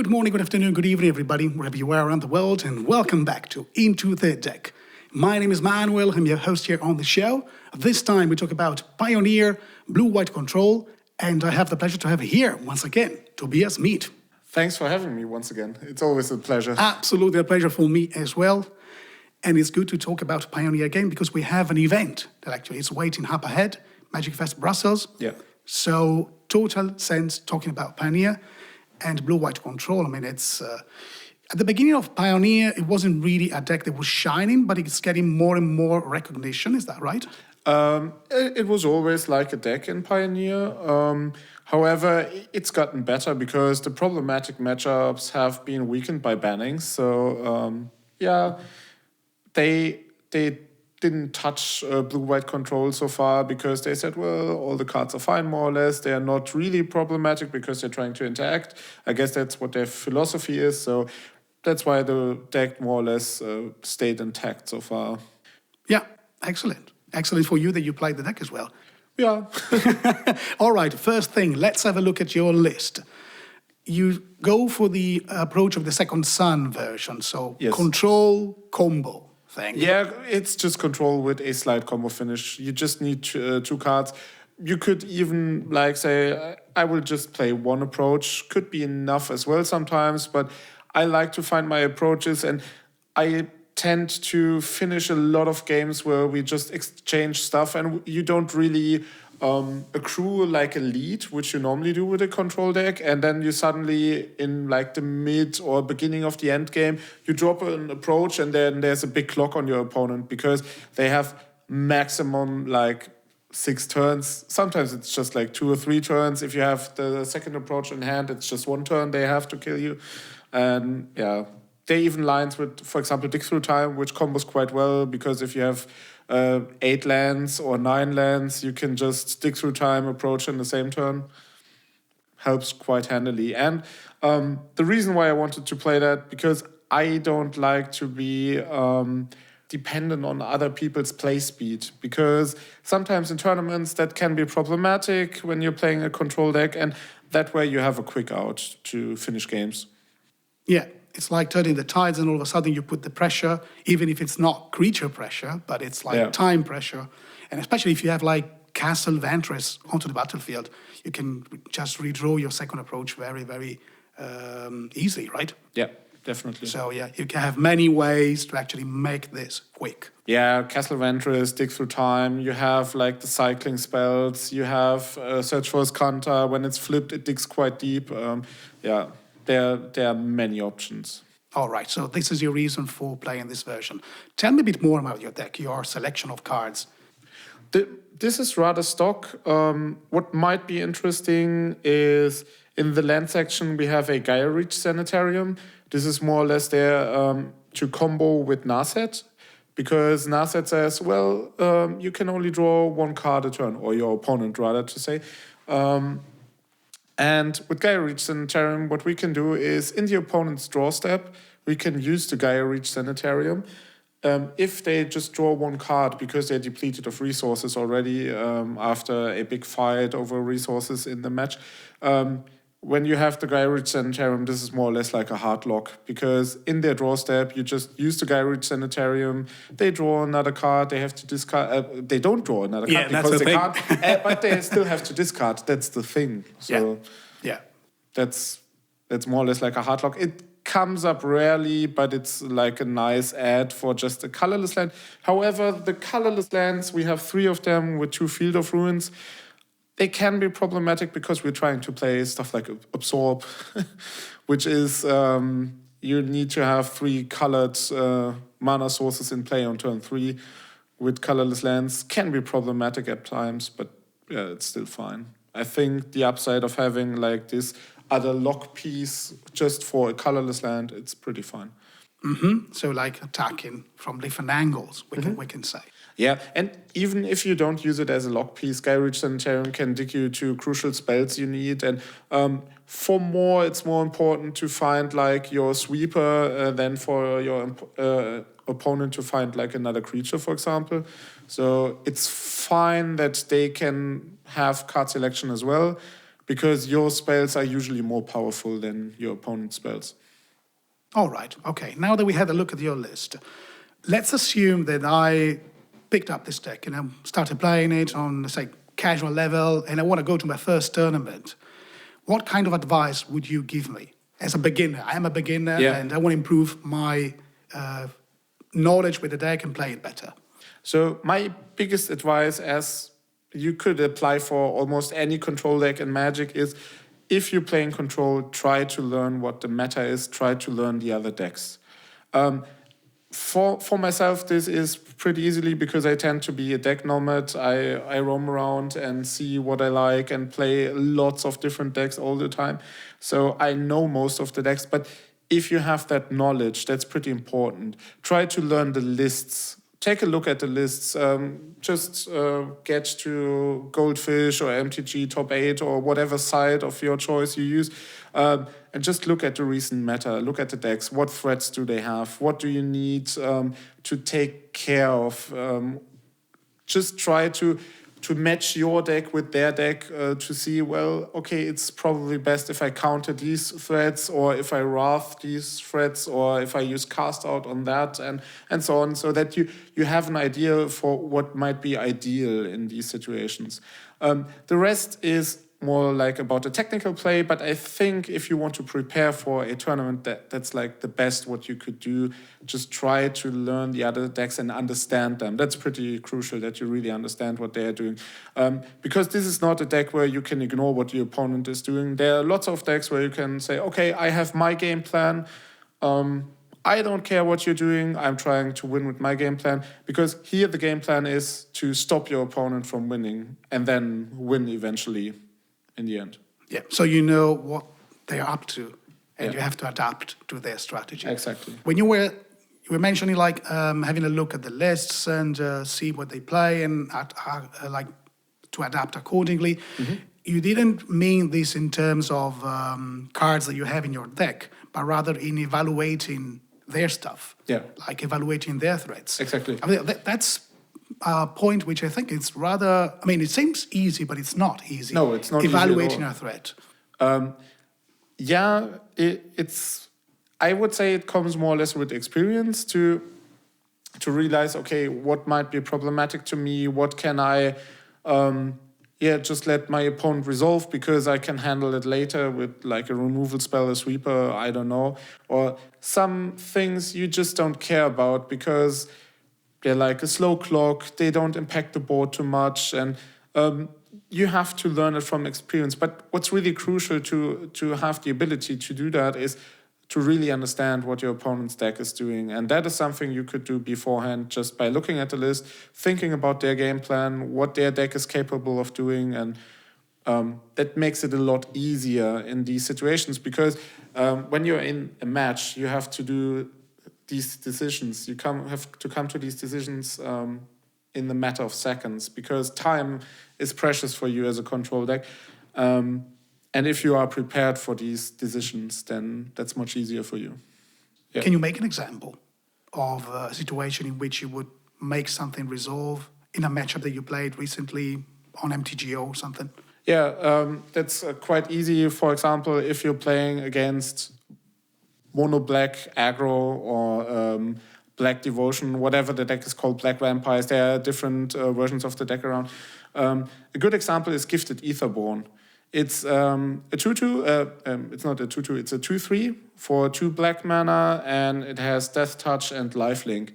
Good morning, good afternoon, good evening, everybody, wherever you are around the world, and welcome back to Into the Deck. My name is Manuel, I'm your host here on the show. This time we talk about Pioneer, Blue-White Control, and I have the pleasure to have here, once again, Tobias Mead. Thanks for having me once again. It's always a pleasure. Absolutely a pleasure for me as well. And it's good to talk about Pioneer again because we have an event that actually is waiting up ahead, Magic Fest Brussels. Yeah. So, total sense talking about Pioneer and Blue-White Control. I mean, it's at the beginning of Pioneer, it wasn't really a deck that was shining, but it's getting more and more recognition. Is that right? It was always like a deck in Pioneer. However, it's gotten better because the problematic matchups have been weakened by banning. So, they didn't touch Blue-White Control so far because they said, well, all the cards are fine, more or less. They are not really problematic because they're trying to interact. I guess that's what their philosophy is. So that's why the deck more or less stayed intact so far. Yeah, excellent. Excellent for you that you played the deck as well. Yeah. All right, first thing, let's have a look at your list. You go for the approach of the Second Sun version, so Yes. control combo thing. Yeah, it's just control with a slide combo finish. You just need two cards. You could even like say, I will just play one approach. Could be enough as well sometimes, but I like to find my approaches, and I tend to finish a lot of games where we just exchange stuff and you don't really accrue like a lead, which you normally do with a control deck, and then you suddenly in like the mid or beginning of the end game you drop an approach and then there's a big clock on your opponent because they have maximum like 6 turns. Sometimes it's just like 2 or 3 turns. If you have the second approach in hand, it's just 1 turn they have to kill you. And yeah, they even lines with, for example, Dig Through Time, which combos quite well because if you have 8 lands or 9 lands, you can just Dig Through Time approach in the same turn. Helps quite handily. And the reason why I wanted to play that, because I don't like to be dependent on other people's play speed, because sometimes in tournaments that can be problematic when you're playing a control deck, and that way you have a quick out to finish games. Yeah, it's like turning the tides and all of a sudden you put the pressure, even if it's not creature pressure, but it's like time pressure. And especially if you have like Castle Ventress onto the battlefield, you can just redraw your second approach very, very easily, right? Yeah, definitely. So yeah, you can have many ways to actually make this quick. Yeah, Castle Ventress, Dig Through Time, you have like the cycling spells, you have Search for Escanta. When it's flipped, it digs quite deep. There are many options. All right, so this is your reason for playing this version. Tell me a bit more about your deck, your selection of cards. This is rather stock. What might be interesting is in the land section we have a Gaia Reach Sanitarium. This is more or less there to combo with Narset, because Narset says, well, you can only draw 1 card a turn, or your opponent rather to say. And with Gaia Reach Sanitarium, what we can do is in the opponent's draw step, we can use the Gaia Reach Sanitarium. If they just draw 1 card because they're depleted of resources already after a big fight over resources in the match, when you have the Gaia Reach Sanitarium, this is more or less like a hard lock, because in their draw step, you just use the Gaia Reach Sanitarium, they draw another card, they have to discard, they don't draw another card because they can't, but they still have to discard, that's the thing. So yeah. That's more or less like a hard lock. It comes up rarely, but it's like a nice add for just a colorless land. However, the colorless lands, we have 3 of them with 2 Field of Ruins. They can be problematic because we're trying to play stuff like Absorb, which is you need to have 3 colored mana sources in play on turn 3 with colorless lands. Can be problematic at times, but yeah, it's still fine. I think the upside of having like this other lock piece just for a colorless land, it's pretty fine. Mm-hmm. So like attacking from different angles, we can say. Yeah, and even if you don't use it as a lock piece, Gaia Reach Sanitarium can dig you to crucial spells you need. And for more, it's more important to find like your sweeper than for your opponent to find like another creature, for example. So it's fine that they can have card selection as well, because your spells are usually more powerful than your opponent's spells. All right, okay. Now that we had a look at your list, let's assume that I picked up this deck and I started playing it on, say, casual level, and I want to go to my first tournament. What kind of advice would you give me as a beginner? I am a beginner and I want to improve my knowledge with the deck and play it better. So my biggest advice, as you could apply for almost any control deck in Magic, is if you're playing control, try to learn what the meta is, try to learn the other decks. For myself, this is pretty easily because I tend to be a deck nomad. I roam around and see what I like and play lots of different decks all the time. So I know most of the decks, but if you have that knowledge, that's pretty important. Try to learn the lists. Take a look at the lists. Just get to Goldfish or MTG Top 8 or whatever site of your choice you use. And just look at the recent meta. Look at the decks. What threats do they have? What do you need to take care of? Just try to match your deck with their deck to see, well, okay, it's probably best if I counter these threats, or if I wrath these threats, or if I use cast out on that, and so on, so that you have an idea for what might be ideal in these situations. The rest is more like about the technical play, but I think if you want to prepare for a tournament, that's like the best what you could do. Just try to learn the other decks and understand them. That's pretty crucial, that you really understand what they're doing. Because this is not a deck where you can ignore what your opponent is doing. There are lots of decks where you can say, okay, I have my game plan. I don't care what you're doing. I'm trying to win with my game plan. Because here the game plan is to stop your opponent from winning and then win eventually in the end. Yeah, so you know what they are up to, and you have to adapt to their strategy. Exactly. When you were mentioning like having a look at the lists and see what they play and like to adapt accordingly, you didn't mean this in terms of cards that you have in your deck, but rather in evaluating their stuff. Yeah. Like evaluating their threats. Exactly. I mean, that's a point which I think it's rather, I mean, it seems easy, but it's not easy. No, it's not evaluating easy at all. a threat. It's. I would say it comes more or less with experience to realize, okay, what might be problematic to me? What can I, just let my opponent resolve because I can handle it later with like a removal spell, a sweeper, I don't know, or some things you just don't care about because they're like a slow clock, they don't impact the board too much, and you have to learn it from experience. But what's really crucial to have the ability to do that is to really understand what your opponent's deck is doing. And that is something you could do beforehand just by looking at the list, thinking about their game plan, what their deck is capable of doing, and that makes it a lot easier in these situations because when you're in a match, you have to do these decisions. You have to come to these decisions in the matter of seconds because time is precious for you as a control deck. And if you are prepared for these decisions, then that's much easier for you. Yeah. Can you make an example of a situation in which you would make something resolve in a matchup that you played recently on MTG or something? Yeah, that's quite easy. For example, if you're playing against mono black aggro or black devotion, whatever the deck is called, black vampires, there are different versions of the deck around. A good example is Gifted Etherborn. It's a 2/2, it's not a 2/2, it's a 2/3 for 2 black mana, and it has Death Touch and Lifelink.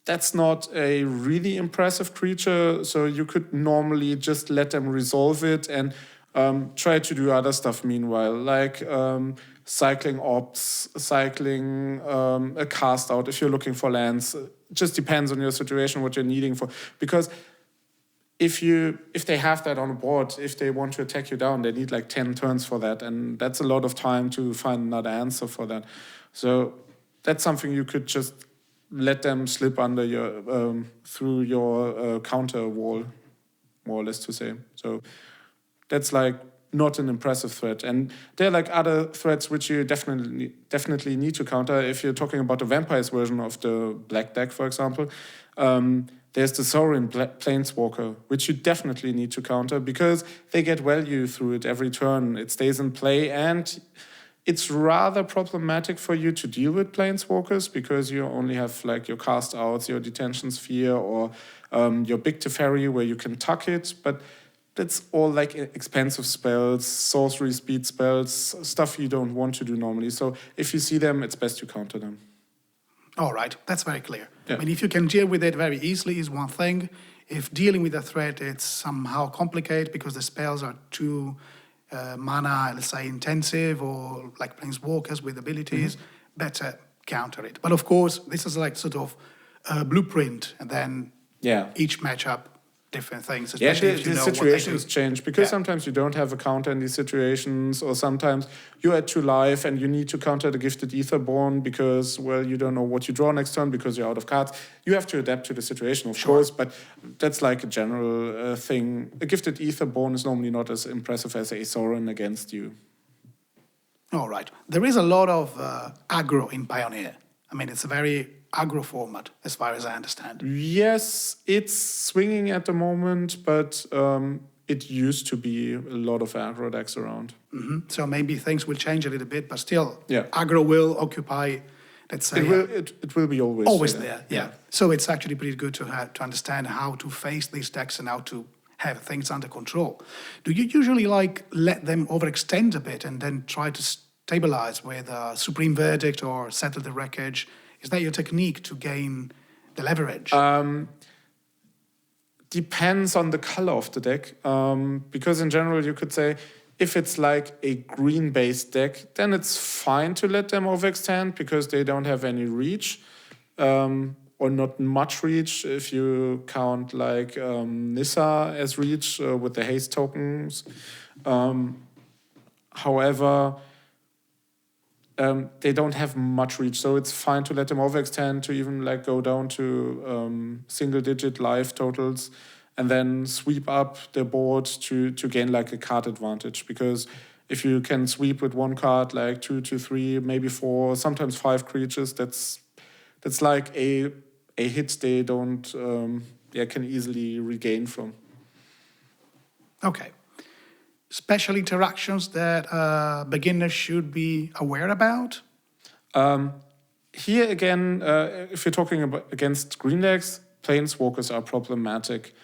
That's not a really impressive creature, so you could normally just let them resolve it and try to do other stuff meanwhile, like cycling ops, cycling a cast out if you're looking for lands. It just depends on your situation, what you're needing for. Because if they have that on a board, if they want to attack you down, they need like 10 turns for that, and that's a lot of time to find another answer for that. So that's something you could just let them slip under your through your counter wall, more or less to say. So that's like not an impressive threat. And there are like other threats which you definitely need to counter. If you're talking about the vampires version of the black deck, for example, there's the Sauron Planeswalker, which you definitely need to counter because they get value through it every turn. It stays in play, and it's rather problematic for you to deal with Planeswalkers because you only have like your cast outs, your detention sphere, or your big Teferi where you can tuck it, but that's all like expensive spells, sorcery speed spells, stuff you don't want to do normally. So if you see them, it's best to counter them. All right, that's very clear. Yeah. I mean, if you can deal with it very easily is one thing. If dealing with a threat, it's somehow complicated because the spells are too mana, let's say, intensive, or like Planeswalkers with abilities, better counter it. But of course, this is like sort of a blueprint, and then each matchup, different things, especially if you the know situations what change because sometimes you don't have a counter in these situations, or sometimes you're at 2 life and you need to counter the Gifted Aetherborn because, well, you don't know what you draw next turn because you're out of cards. You have to adapt to the situation, of course, but that's like a general thing. A Gifted Aetherborn is normally not as impressive as a Sauron against you. All right. There is a lot of aggro in Pioneer. I mean, it's a very aggro format, as far as I understand. Yes, it's swinging at the moment, but it used to be a lot of aggro decks around. So maybe things will change a little bit, but still, aggro will occupy, let's say... It will be always there. Yeah. So it's actually pretty good to understand how to face these decks and how to have things under control. Do you usually like let them overextend a bit and then try to stabilize with a Supreme Verdict or Settle the Wreckage? Is that your technique to gain the leverage? Depends on the color of the deck. Because in general, you could say if it's like a green-based deck, then it's fine to let them overextend because they don't have any reach, or not much reach if you count like Nissa as reach with the haste tokens. However, they don't have much reach, so it's fine to let them overextend to even like go down to single-digit life totals, and then sweep up the board to gain like a card advantage. Because if you can sweep with 1 card, like 2 to 3, maybe 4, sometimes 5 creatures, that's like a hit they don't can easily regain from. Okay. Special interactions that beginners should be aware about? Here again, if you're talking about against green decks, Planeswalkers are problematic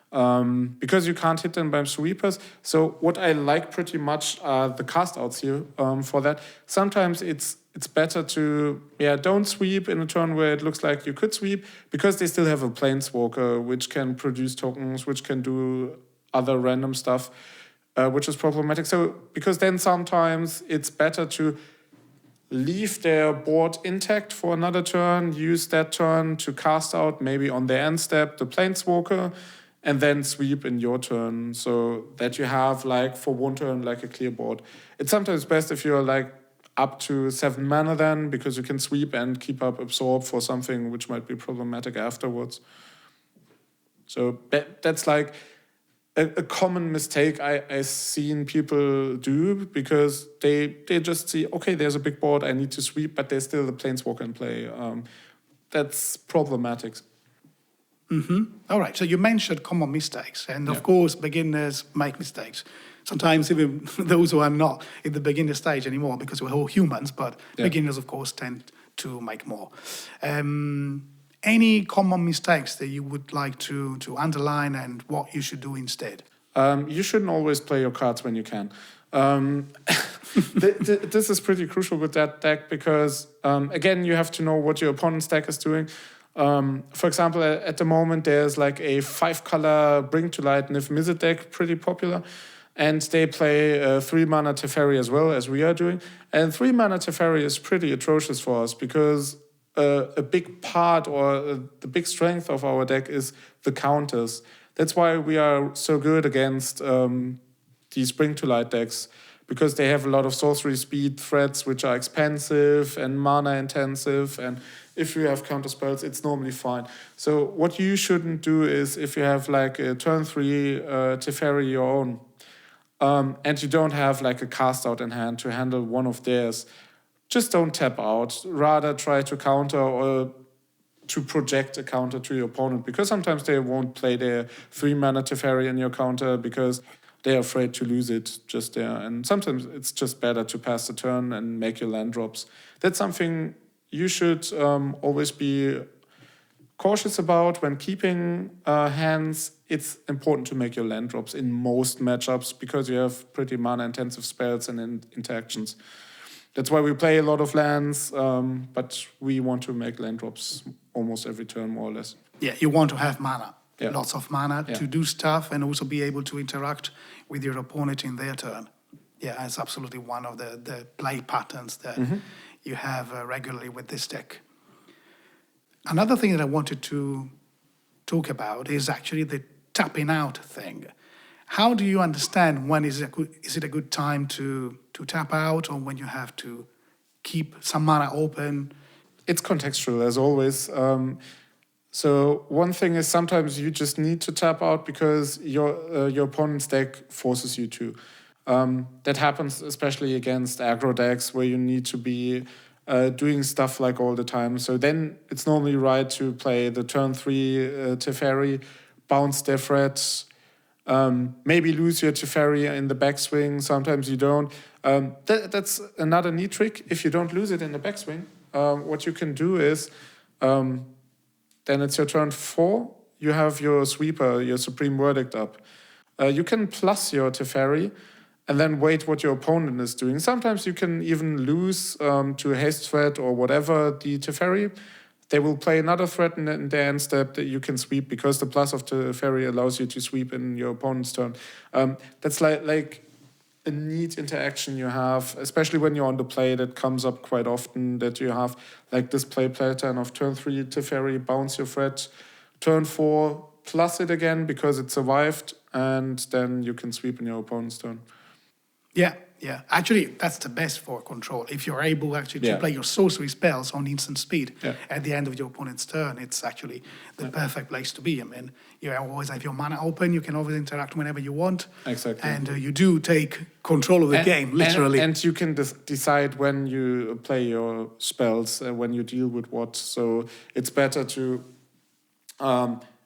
because you can't hit them by sweepers. So what I like pretty much are the cast outs here for that. Sometimes it's better to don't sweep in a turn where it looks like you could sweep because they still have a Planeswalker which can produce tokens, which can do other random stuff. Which is problematic. So, because then sometimes it's better to leave their board intact for another turn, use that turn to cast out maybe on their end step the Planeswalker, and then sweep in your turn so that you have like for 1 turn like a clear board. It's sometimes best if you're like up to 7 mana then, because you can sweep and keep up absorb for something which might be problematic afterwards. So that's like a common mistake I've seen people do because they just see, okay, there's a big board, I need to sweep, but there's still the Planeswalker in play. That's problematic. All right, so you mentioned common mistakes, and of course, beginners make mistakes. Sometimes even those who are not in the beginner stage anymore, because we're all humans, but beginners, of course, tend to make more. Any common mistakes that you would like to underline and what you should do instead? You shouldn't always play your cards when you can. This is pretty crucial with that deck because, again, you have to know what your opponent's deck is doing. For example, at the moment, there's like a 5-color Bring to Light Niv Mizzet deck, pretty popular. And they play 3 mana Teferi as well, as we are doing. And 3 mana Teferi is pretty atrocious for us because a big part or the big strength of our deck is the counters. That's why we are so good against these Bring to Light decks, because they have a lot of sorcery speed threats which are expensive and mana intensive, and if you have counter spells, it's normally fine. So what you shouldn't do is, if you have like a turn 3 Teferi your own, and you don't have like a cast out in hand to handle one of theirs, just don't tap out. Rather try to counter or to project a counter to your opponent, because sometimes they won't play their 3-mana Teferi in your counter because they're afraid to lose it just there. And sometimes it's just better to pass the turn and make your land drops. That's something you should always be cautious about when keeping hands. It's important to make your land drops in most matchups because you have pretty mana-intensive spells and interactions. That's why we play a lot of lands, but we want to make land drops almost every turn, more or less. Yeah, you want to have mana. Yeah. Lots of mana to do stuff and also be able to interact with your opponent in their turn. Yeah, that's absolutely one of the play patterns that you have regularly with this deck. Another thing that I wanted to talk about is actually the tapping out thing. How do you understand when is it a good time to tap out, or when you have to keep some mana open? It's contextual, as always. So one thing is sometimes you just need to tap out because your opponent's deck forces you to. That happens especially against aggro decks where you need to be doing stuff like all the time. So then it's normally right to play the turn 3 Teferi, bounce their threats, maybe lose your Teferi in the backswing. Sometimes you don't. That's another neat trick. If you don't lose it in the backswing, what you can do is... then it's your turn 4. You have your sweeper, your Supreme Verdict up. You can plus your Teferi and then wait what your opponent is doing. Sometimes you can even lose to a haste threat or whatever the Teferi. They will play another threat in their end step that you can sweep because the plus of Teferi allows you to sweep in your opponent's turn. That's like a neat interaction you have, especially when you're on the play. That comes up quite often, that you have like this play pattern of turn 3 Teferi, bounce your threat, turn 4 plus it again because it survived, and then you can sweep in your opponent's turn. Yeah. Actually, that's the best for control. If you're able actually to play your sorcery spells on instant speed at the end of your opponent's turn, it's actually the perfect place to be. I mean, you always have your mana open. You can always interact whenever you want. Exactly. And you do take control of the game, literally. And you can decide when you play your spells, when you deal with what. So it's better to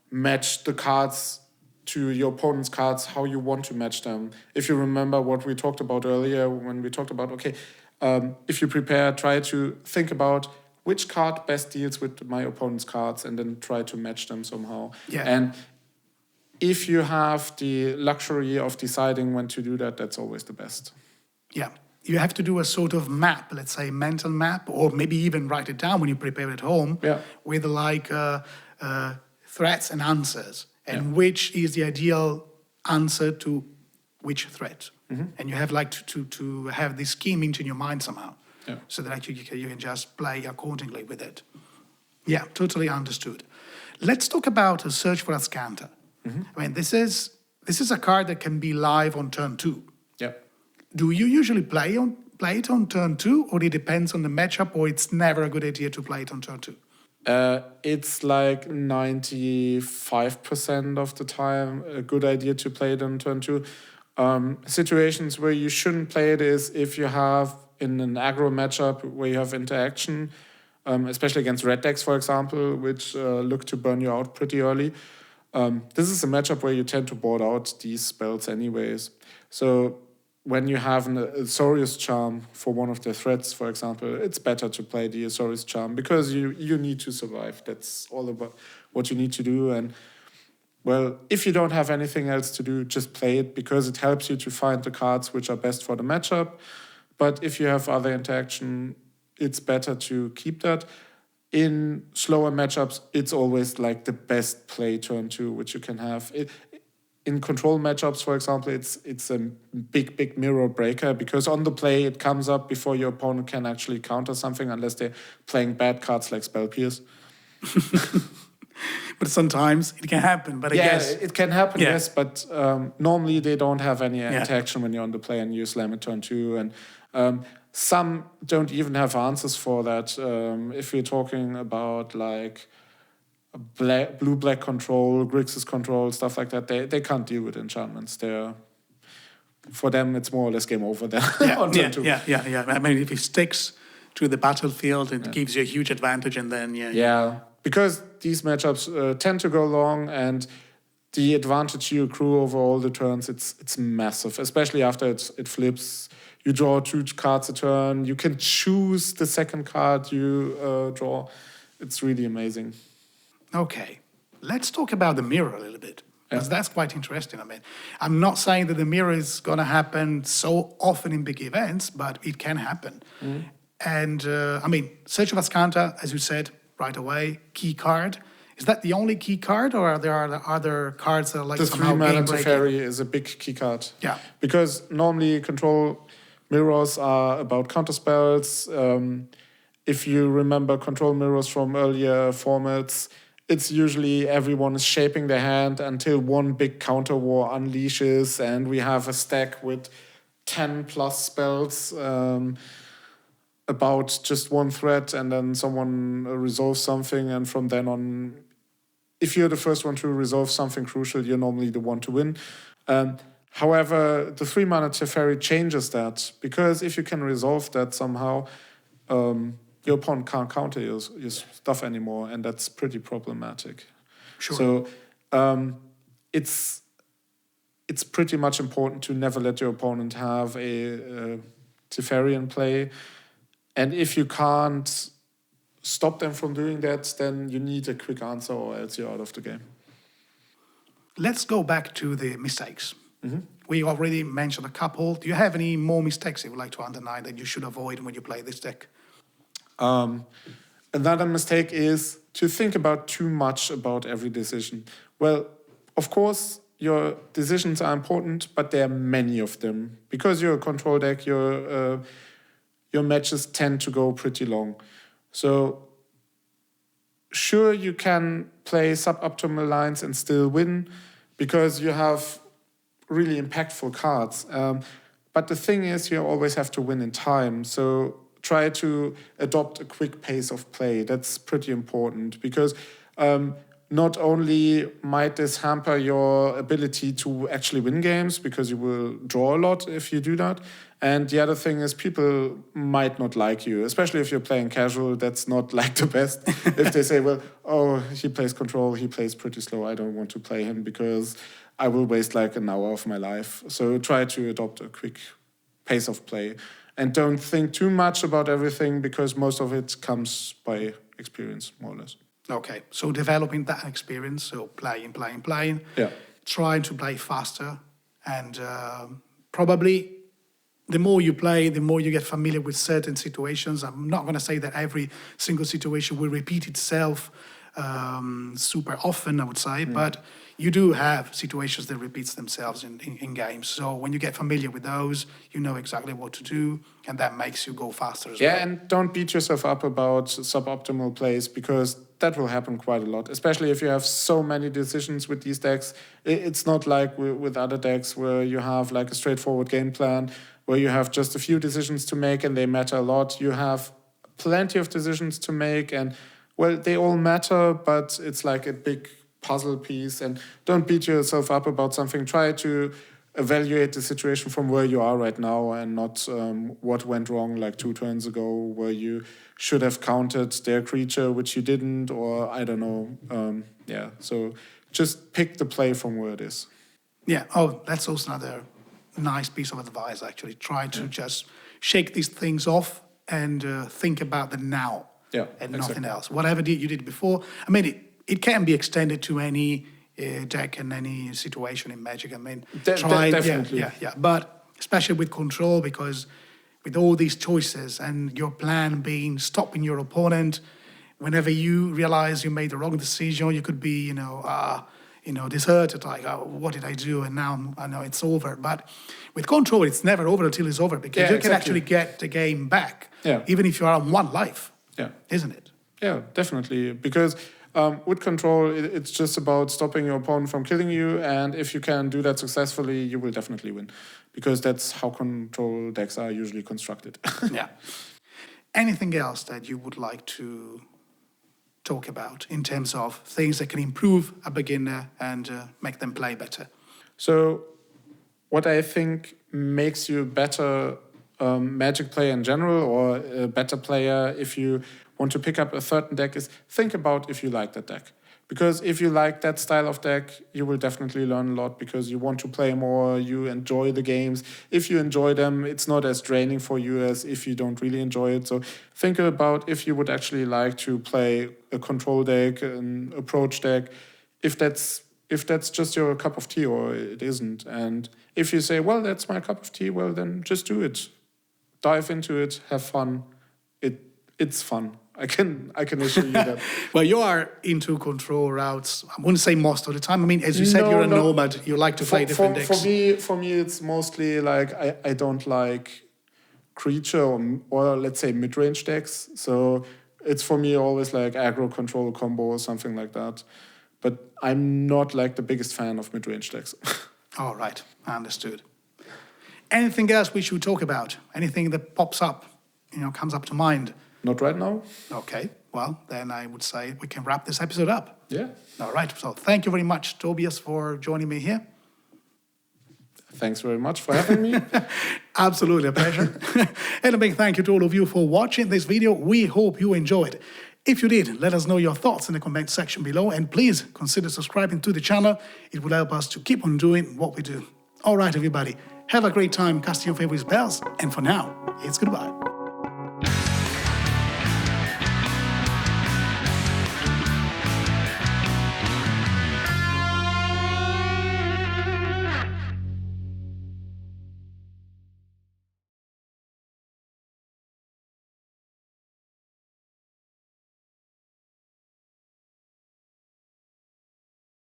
match the cards to your opponent's cards, how you want to match them. If you remember what we talked about earlier, when we talked about, if you prepare, try to think about which card best deals with my opponent's cards and then try to match them somehow. Yeah. And if you have the luxury of deciding when to do that, that's always the best. Yeah. You have to do a sort of map, let's say mental map, or maybe even write it down when you prepare at home with like threats and answers. And which is the ideal answer to which threat. And you have like to have this scheming in your mind somehow. So that actually you can just play accordingly with it. Yeah, totally understood. Let's talk about a Search for Azcanta. I mean, this is a card that can be live on turn 2. Yeah. Do you usually play it on turn 2, or it depends on the matchup, or it's never a good idea to play it on turn 2? It's like 95% of the time a good idea to play it on turn 2. Situations where you shouldn't play it is if you have in an aggro matchup where you have interaction, especially against red decks, for example, which look to burn you out pretty early. This is a matchup where you tend to board out these spells anyways. So when you have an Azorius Charm for one of the threats, for example, it's better to play the Azorius Charm because you need to survive. That's all about what you need to do. And, well, if you don't have anything else to do, just play it because it helps you to find the cards which are best for the matchup. But if you have other interaction, it's better to keep that. In slower matchups, it's always like the best play turn 2 which you can have. In control matchups, for example, it's a big mirror breaker because on the play it comes up before your opponent can actually counter something unless they're playing bad cards like Spell Pierce. But sometimes it can happen. But I guess it can happen, yes. But normally they don't have any interaction when you're on the play and you slam it turn 2. And some don't even have answers for that. If you're talking about like blue-black control, Grixis control, stuff like that, they can't deal with enchantments. For them, it's more or less game over there. Yeah. I mean, if it sticks to the battlefield, it gives you a huge advantage, and then because these matchups tend to go long, and the advantage you accrue over all the turns, it's massive, especially after it flips. You draw 2 cards a turn. You can choose the second card you draw. It's really amazing. Okay, let's talk about the mirror a little bit, because that's quite interesting. I mean, I'm not saying that the mirror is going to happen so often in big events, but it can happen. And I mean, Search of Ascanta, as you said right away, key card. Is that the only key card, or are there other cards that are like The somehow 3-mana game-breaking? Teferi is a big key card. Yeah. Because normally control mirrors are about counterspells. If you remember control mirrors from earlier formats, it's usually everyone is shaping their hand until one big counter war unleashes, and we have a stack with 10 plus spells about just one threat, and then someone resolves something, and from then on, if you're the first one to resolve something crucial, you're normally the one to win. However, the 3-mana Teferi changes that, because if you can resolve that somehow, your opponent can't counter your stuff anymore, and that's pretty problematic. Sure. So it's pretty much important to never let your opponent have a Teferi in play. And if you can't stop them from doing that, then you need a quick answer, or else you're out of the game. Let's go back to the mistakes. We already mentioned a couple. Do you have any more mistakes you would like to underline that you should avoid when you play this deck? Another mistake is to think about too much about every decision. Well, of course, your decisions are important, but there are many of them. Because you're a control deck, your matches tend to go pretty long. So sure, you can play suboptimal lines and still win, because you have really impactful cards. But the thing is, you always have to win in time. So try to adopt a quick pace of play. That's pretty important, because not only might this hamper your ability to actually win games, because you will draw a lot if you do that. And the other thing is, people might not like you, especially if you're playing casual. That's not like the best. If they say, well, oh, he plays control, he plays pretty slow, I don't want to play him because I will waste like an hour of my life. So try to adopt a quick pace of play. And don't think too much about everything, because most of it comes by experience, more or less. Okay, so developing that experience, so playing. Yeah. Trying to play faster, and probably the more you play, the more you get familiar with certain situations. I'm not going to say that every single situation will repeat itself super often, I would say, but you do have situations that repeats themselves in games. So when you get familiar with those, you know exactly what to do, and that makes you go faster as well. Yeah, and don't beat yourself up about suboptimal plays, because that will happen quite a lot, especially if you have so many decisions with these decks. It's not like with other decks where you have like a straightforward game plan, where you have just a few decisions to make and they matter a lot. You have plenty of decisions to make, and well, they all matter, but it's like a big puzzle piece. And don't beat yourself up about something. Try to evaluate the situation from where you are right now, and not what went wrong like 2 turns ago, where you should have countered their creature, which you didn't, or I don't know. Yeah, so just pick the play from where it is. Yeah, oh, that's also another nice piece of advice, actually. Try to just shake these things off and think about the now. Yeah, and exactly. nothing else. Whatever you did before, I mean, it can be extended to any deck and any situation in Magic. I mean, definitely. Yeah. But especially with control, because with all these choices and your plan being stopping your opponent, whenever you realize you made the wrong decision, you could be, disheartened, like, oh, what did I do? And now I know it's over. But with control, it's never over until it's over, because you can actually get the game back, even if you are on 1 life. Yeah. Isn't it? Yeah, definitely. Because with control, it's just about stopping your opponent from killing you. And if you can do that successfully, you will definitely win. Because that's how control decks are usually constructed. Yeah. Anything else that you would like to talk about in terms of things that can improve a beginner and make them play better? So what I think makes you better Magic player in general, or a better player if you want to pick up a certain deck is think about if you like that deck. Because if you like that style of deck, you will definitely learn a lot because you want to play more, you enjoy the games. If you enjoy them, it's not as draining for you as if you don't really enjoy it. So think about if you would actually like to play a control deck, an approach deck, if that's just your cup of tea or it isn't. And if you say, well, that's my cup of tea, well, then just do it. Dive into it, have fun. It's fun. I can assure you that. Well, you are into control routes. I wouldn't say most of the time. I mean, as you said, you're a nomad. You like to play different decks. For me, it's mostly like I don't like creature or let's say mid-range decks. So it's for me always like aggro control combo or something like that. But I'm not like the biggest fan of mid-range decks. All right, I understood. Anything else we should talk about? Anything that pops up, comes up to mind? Not right now. Okay, well, then I would say we can wrap this episode up. Yeah. All right, so thank you very much, Tobias, for joining me here. Thanks very much for having me. Absolutely a pleasure. And a big thank you to all of you for watching this video. We hope you enjoyed. If you did, let us know your thoughts in the comment section below, and please consider subscribing to the channel. It will help us to keep on doing what we do. All right, everybody, have a great time casting your favorite spells, and for now, it's goodbye.